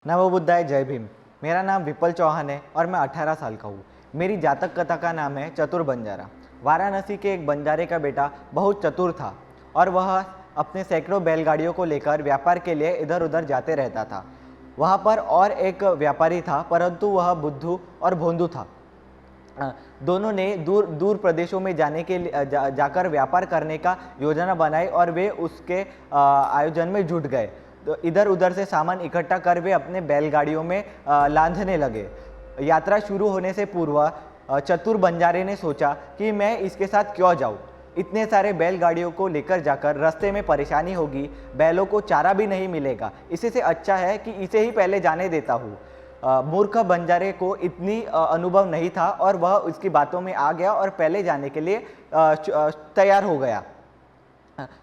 नमो बुद्धाय, जय भीम। मेरा नाम विपल चौहान है और मैं 18 साल का हूँ। मेरी जातक कथा का नाम है चतुर बंजारा। वाराणसी के एक बंजारे का बेटा बहुत चतुर था और वह अपने सैकड़ों बैलगाड़ियों को लेकर व्यापार के लिए इधर उधर जाते रहता था। वहाँ पर और एक व्यापारी था, परंतु वह बुद्धू और भोंदू था। दोनों ने दूर दूर प्रदेशों में जाने के लिए जाकर व्यापार करने का योजना बनाई और वे उसके आयोजन में जुट गए। तो इधर उधर से सामान इकट्ठा कर वे अपने बैलगाड़ियों में लांघने लगे। यात्रा शुरू होने से पूर्व चतुर बंजारे ने सोचा कि मैं इसके साथ क्यों जाऊं। इतने सारे बैलगाड़ियों को लेकर जाकर रास्ते में परेशानी होगी, बैलों को चारा भी नहीं मिलेगा। इसी से अच्छा है कि इसे ही पहले जाने देता हूँ। मूर्ख बंजारे को इतनी अनुभव नहीं था और वह उसकी बातों में आ गया और पहले जाने के लिए तैयार हो गया।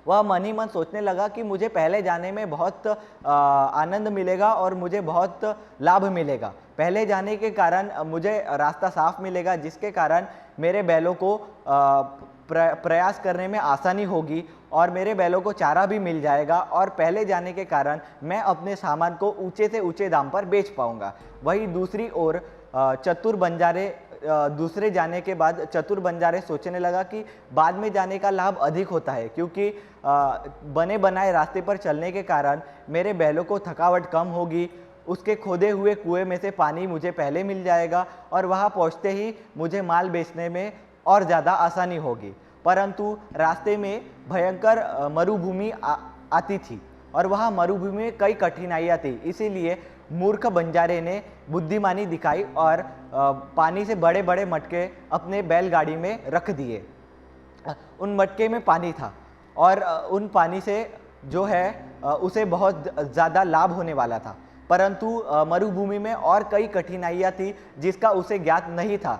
वह मन ही मन सोचने लगा कि मुझे पहले जाने में बहुत आनंद मिलेगा और मुझे बहुत लाभ मिलेगा। पहले जाने के कारण मुझे रास्ता साफ मिलेगा, जिसके कारण मेरे बैलों को प्रयास करने में आसानी होगी और मेरे बैलों को चारा भी मिल जाएगा और पहले जाने के कारण मैं अपने सामान को ऊंचे से ऊंचे दाम पर बेच पाऊंगा। वहीं दूसरी ओर चतुर बंजारे दूसरे जाने के बाद चतुर बंजारे सोचने लगा कि बाद में जाने का लाभ अधिक होता है, क्योंकि बने बनाए रास्ते पर चलने के कारण मेरे बैलों को थकावट कम होगी। उसके खोदे हुए कुएं में से पानी मुझे पहले मिल जाएगा और वहां पहुंचते ही मुझे माल बेचने में और ज़्यादा आसानी होगी। परंतु रास्ते में भयंकर मरुभूमि आती थी और वहाँ मरुभूमि में कई कठिनाइयाँ थी। इसीलिए मूर्ख बंजारे ने बुद्धिमानी दिखाई और पानी से बड़े बड़े मटके अपने बैलगाड़ी में रख दिए। उन मटके में पानी था और उन पानी से जो है उसे बहुत ज़्यादा लाभ होने वाला था। परंतु मरुभूमि में और कई कठिनाइयाँ थी जिसका उसे ज्ञात नहीं था।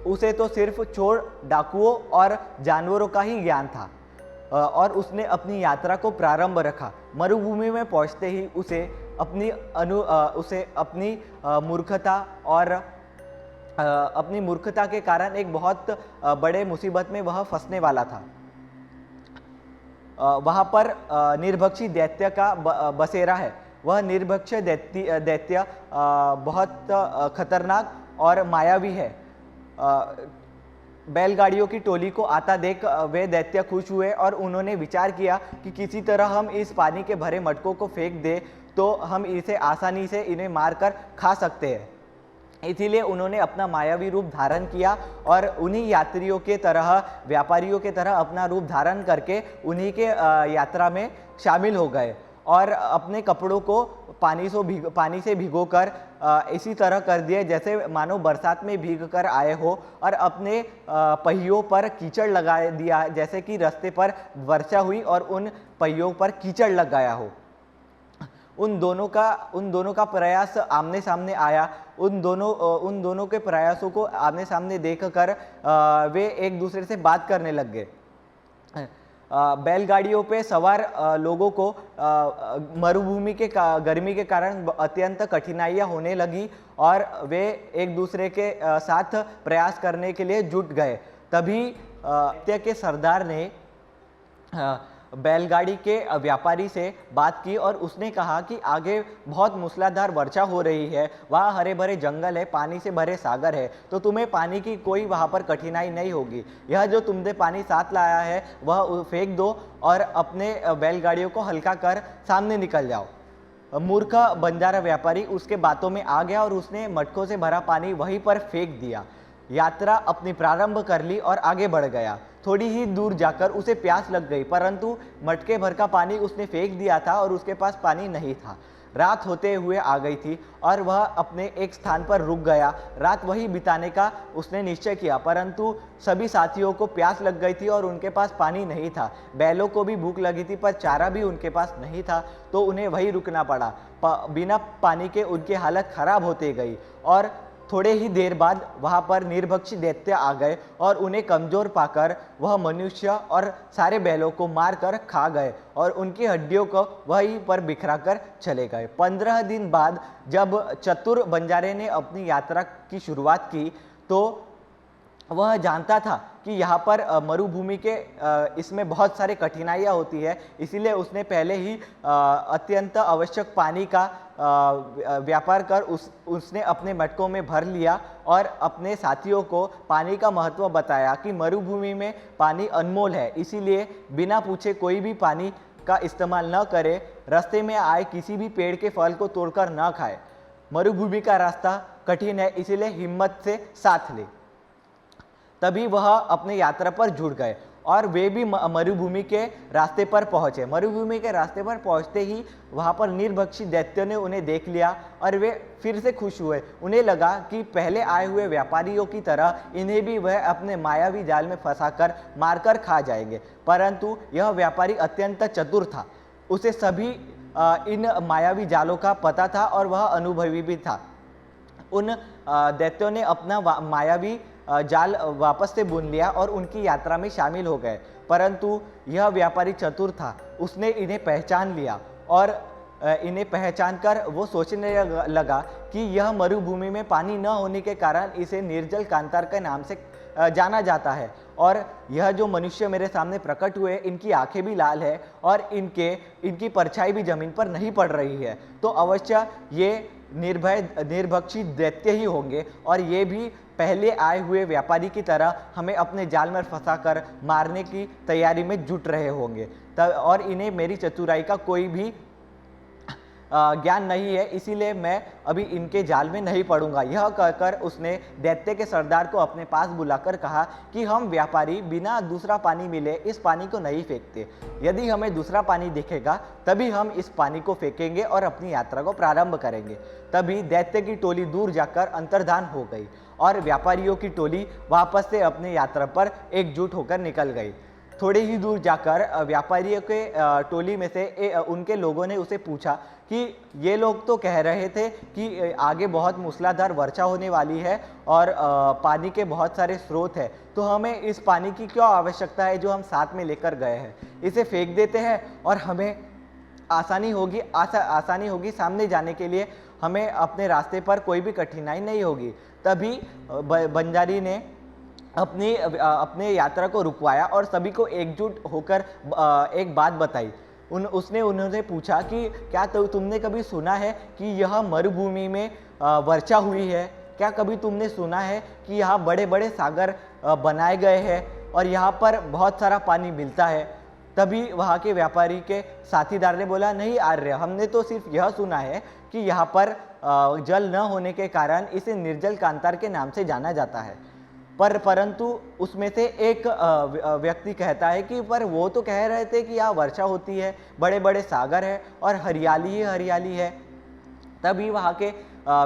उसे तो सिर्फ चोर, डाकुओं और जानवरों का ही ज्ञान था और उसने अपनी यात्रा को प्रारंभ रखा। मरुभूमि में पहुंचते ही उसे अपनी मूर्खता और अपनी मूर्खता के कारण एक बहुत बड़े मुसीबत में वह फंसने वाला था। वहाँ पर निर्भक्षी दैत्य का बसेरा है। वह निर्भक्ष दैत्य बहुत खतरनाक और मायावी है। बैलगाड़ियों की टोली को आता देख वे दैत्य खुश हुए और उन्होंने विचार किया कि किसी तरह हम इस पानी के भरे मटकों को फेंक दें तो हम इसे आसानी से इन्हें मारकर खा सकते हैं। इसीलिए उन्होंने अपना मायावी रूप धारण किया और उन्हीं यात्रियों के तरह, व्यापारियों के तरह अपना रूप धारण करके उन्हीं के यात्रा में शामिल हो गए और अपने कपड़ों को पानी से भिगोकर इसी तरह कर दिए जैसे मानो बरसात में भीग कर आए हो, और अपने पहियों पर कीचड़ लगा दिया जैसे कि रास्ते पर वर्षा हुई और उन पहियों पर कीचड़ लग गया हो। उन दोनों का प्रयास आमने सामने आया। उन दोनों के प्रयासों को आमने सामने देखकर वे एक दूसरे से बात करने लग गए। बैलगाड़ियों पे सवार लोगों को मरुभूमि के गर्मी के कारण अत्यंत कठिनाइयाँ होने लगी और वे एक दूसरे के साथ प्रयास करने के लिए जुट गए। तभी दैत्य के सरदार ने बैलगाड़ी के व्यापारी से बात की और उसने कहा कि आगे बहुत मूसलाधार वर्षा हो रही है, वहाँ हरे भरे जंगल है, पानी से भरे सागर है, तो तुम्हें पानी की कोई वहाँ पर कठिनाई नहीं होगी। यह जो तुमने पानी साथ लाया है वह फेंक दो और अपने बैलगाड़ियों को हल्का कर सामने निकल जाओ। मूर्ख बंजारा व्यापारी उसके बातों में आ गया और उसने मटकों से भरा पानी वहीं पर फेंक दिया। यात्रा अपनी प्रारंभ कर ली और आगे बढ़ गया। थोड़ी ही दूर जाकर उसे प्यास लग गई, परंतु मटके भर का पानी उसने फेंक दिया था और उसके पास पानी नहीं था। रात होते हुए आ गई थी और वह अपने एक स्थान पर रुक गया। रात वही बिताने का उसने निश्चय किया, परंतु सभी साथियों को प्यास लग गई थी और उनके पास पानी नहीं था। बैलों को भी भूख लगी थी पर चारा भी उनके पास नहीं था, तो उन्हें वहीं रुकना पड़ा। बिना पानी के उनकी हालत खराब होती गई और थोड़े ही देर बाद वहाँ पर निर्भक्षी दैत्य आ गए और उन्हें कमजोर पाकर वह मनुष्य और सारे बैलों को मारकर खा गए और उनकी हड्डियों को वहीं पर बिखरा कर चले गए। 15 दिन बाद जब चतुर बंजारे ने अपनी यात्रा की शुरुआत की तो वह जानता था कि यहाँ पर मरुभूमि के इसमें बहुत सारे कठिनाइयाँ होती है, इसीलिए उसने पहले ही अत्यंत आवश्यक पानी का व्यापार कर उसने अपने मटकों में भर लिया और अपने साथियों को पानी का महत्व बताया कि मरुभूमि में पानी अनमोल है, इसीलिए बिना पूछे कोई भी पानी का इस्तेमाल न करे, रास्ते में आए किसी भी पेड़ के फल को तोड़कर न खाए। मरुभूमि का रास्ता कठिन है, इसीलिए हिम्मत से साथ ले। तभी वह अपने यात्रा पर जुड़ गए और वे भी मरुभूमि के रास्ते पर पहुंचे। मरुभूमि के रास्ते पर पहुंचते ही वहां पर निर्भक्षी दैत्यों ने उन्हें देख लिया और वे फिर से खुश हुए। उन्हें लगा कि पहले आए हुए व्यापारियों की तरह इन्हें भी वह अपने मायावी जाल में फंसाकर मारकर खा जाएंगे, परंतु यह व्यापारी अत्यंत चतुर था। उसे सभी इन मायावी जालों का पता था और वह अनुभवी भी था। उन दैत्यों ने अपना मायावी जाल वापस से बुन लिया और उनकी यात्रा में शामिल हो गए, परंतु यह व्यापारी चतुर था। उसने इन्हें पहचान लिया और इन्हें पहचान कर वो सोचने लगा कि यह मरुभूमि में पानी न होने के कारण इसे निर्जल कांतार के नाम से जाना जाता है, और यह जो मनुष्य मेरे सामने प्रकट हुए इनकी आंखें भी लाल है और इनकी परछाई भी जमीन पर नहीं पड़ रही है, तो अवश्य ये निर्भक्षी दैत्य ही होंगे और ये भी पहले आए हुए व्यापारी की तरह हमें अपने जाल में फंसाकर मारने की तैयारी में जुट रहे होंगे। और इन्हें मेरी चतुराई का कोई भी ज्ञान नहीं है, इसीलिए मैं अभी इनके जाल में नहीं पड़ूंगा। यह कहकर उसने दैत्य के सरदार को अपने पास बुलाकर कहा कि हम व्यापारी बिना दूसरा पानी मिले इस पानी को नहीं फेंकते। यदि हमें दूसरा पानी दिखेगा तभी हम इस पानी को फेंकेंगे और अपनी यात्रा को प्रारंभ करेंगे। तभी दैत्य की टोली दूर जाकर अंतर्धान हो गई और व्यापारियों की टोली वापस से अपनी यात्रा पर एकजुट होकर निकल गई। थोड़े ही दूर जाकर व्यापारियों के टोली में से उनके लोगों ने उसे पूछा कि ये लोग तो कह रहे थे कि आगे बहुत मूसलाधार वर्षा होने वाली है और पानी के बहुत सारे स्रोत हैं, तो हमें इस पानी की क्यों आवश्यकता है जो हम साथ में लेकर गए हैं। इसे फेंक देते हैं और हमें आसानी होगी होगी सामने जाने के लिए, हमें अपने रास्ते पर कोई भी कठिनाई नहीं होगी। तभी बंजारी ने अपने यात्रा को रुकवाया और सभी को एकजुट होकर एक बात बताई। उसने उन्होंने पूछा कि क्या तुमने कभी सुना है कि यह मरुभूमि में वर्षा हुई है? क्या कभी तुमने सुना है कि यहाँ बड़े बड़े सागर बनाए गए हैं और यहाँ पर बहुत सारा पानी मिलता है? तभी वहाँ के व्यापारी के साथीदार ने बोला, नहीं आर्य, हमने तो सिर्फ यह सुना है कि यहाँ पर जल न होने के कारण इसे निर्जल कांतार के नाम से जाना जाता है। परंतु उसमें से एक व्यक्ति कहता है कि पर वो तो कह रहे थे कि यहाँ वर्षा होती है, बड़े बड़े सागर है और हरियाली ही हरियाली है। तभी वहाँ के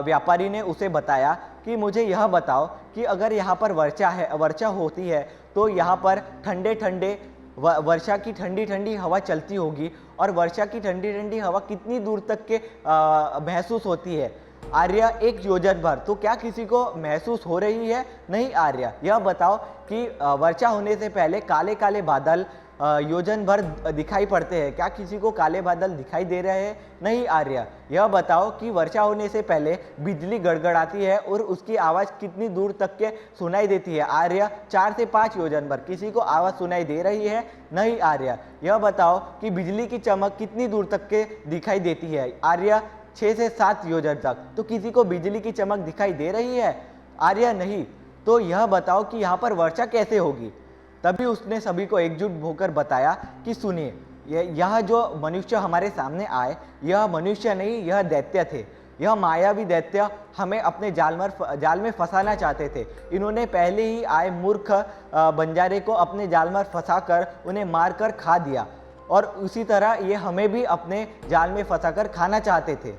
व्यापारी ने उसे बताया कि मुझे यह बताओ कि अगर यहाँ पर वर्षा होती है तो यहाँ पर वर्षा की ठंडी ठंडी हवा चलती होगी, और वर्षा की ठंडी ठंडी हवा कितनी दूर तक के महसूस होती है? आर्य, 1 योजन भर। तो क्या किसी को महसूस हो रही है? नहीं आर्य, यह बताओ कि वर्षा होने से पहले काले काले बादल योजन भर दिखाई पड़ते हैं, क्या किसी को काले बादल दिखाई दे रहे हैं? नहीं आर्य, यह बताओ कि वर्षा होने से पहले बिजली गड़गड़ाती है और उसकी आवाज़ कितनी दूर तक के सुनाई देती है? आर्य, 4 से 5 योजन भर। किसी को आवाज़ सुनाई दे रही है? नहीं आर्य, यह बताओ कि बिजली की चमक कितनी दूर तक के दिखाई देती है? आर्य, 6 से 7 योजन तक। तो किसी को बिजली की चमक दिखाई दे रही है? आर्य, नहीं। तो यह बताओ कि यहाँ पर वर्षा कैसे होगी? तभी उसने सभी को एकजुट होकर बताया कि सुनिए, यह जो मनुष्य हमारे सामने आए, यह मनुष्य नहीं, यह दैत्य थे। यह मायावी दैत्य हमें अपने जाल में फंसाना चाहते थे। इन्होंने पहले ही आए मूर्ख बंजारे को अपने जाल में फंसाकर उन्हें मारकर खा दिया, और उसी तरह ये हमें भी अपने जाल में फंसाकर खाना चाहते थे।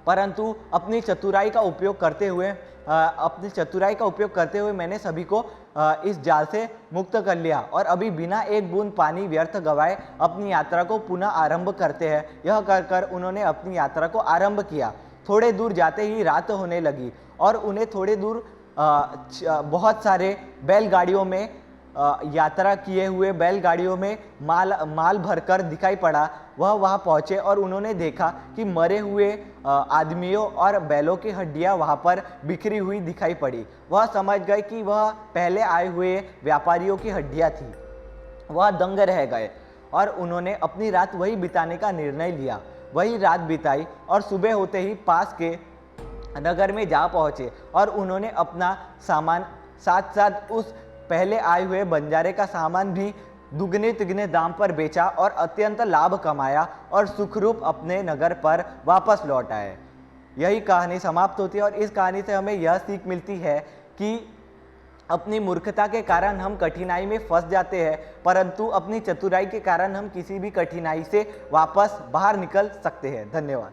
परंतु अपनी चतुराई का उपयोग करते हुए मैंने सभी को इस जाल से मुक्त कर लिया, और अभी बिना एक बूंद पानी व्यर्थ गवाए अपनी यात्रा को पुनः आरंभ करते हैं। यह कर उन्होंने अपनी यात्रा को आरंभ किया। थोड़े दूर जाते ही रात होने लगी और उन्हें थोड़े दूर बहुत सारे बैलगाड़ियों में यात्रा किए हुए बैलगाड़ियों में माल भरकर दिखाई पड़ा। वह वहाँ पहुँचे और उन्होंने देखा कि मरे हुए आदमियों और बैलों की हड्डियाँ वहाँ पर बिखरी हुई दिखाई पड़ी। वह समझ गए कि वह पहले आए हुए व्यापारियों की हड्डियाँ थी। वह दंग रह गए और उन्होंने अपनी रात वही बिताने का निर्णय लिया। वही रात बिताई और सुबह होते ही पास के नगर में जा पहुँचे और उन्होंने अपना सामान साथ साथ उस पहले आए हुए बंजारे का सामान भी दुगने तिगने दाम पर बेचा और अत्यंत लाभ कमाया और सुखरूप अपने नगर पर वापस लौट आए। यही कहानी समाप्त होती है और इस कहानी से हमें यह सीख मिलती है कि अपनी मूर्खता के कारण हम कठिनाई में फंस जाते हैं, परंतु अपनी चतुराई के कारण हम किसी भी कठिनाई से वापस बाहर निकल सकते हैं। धन्यवाद।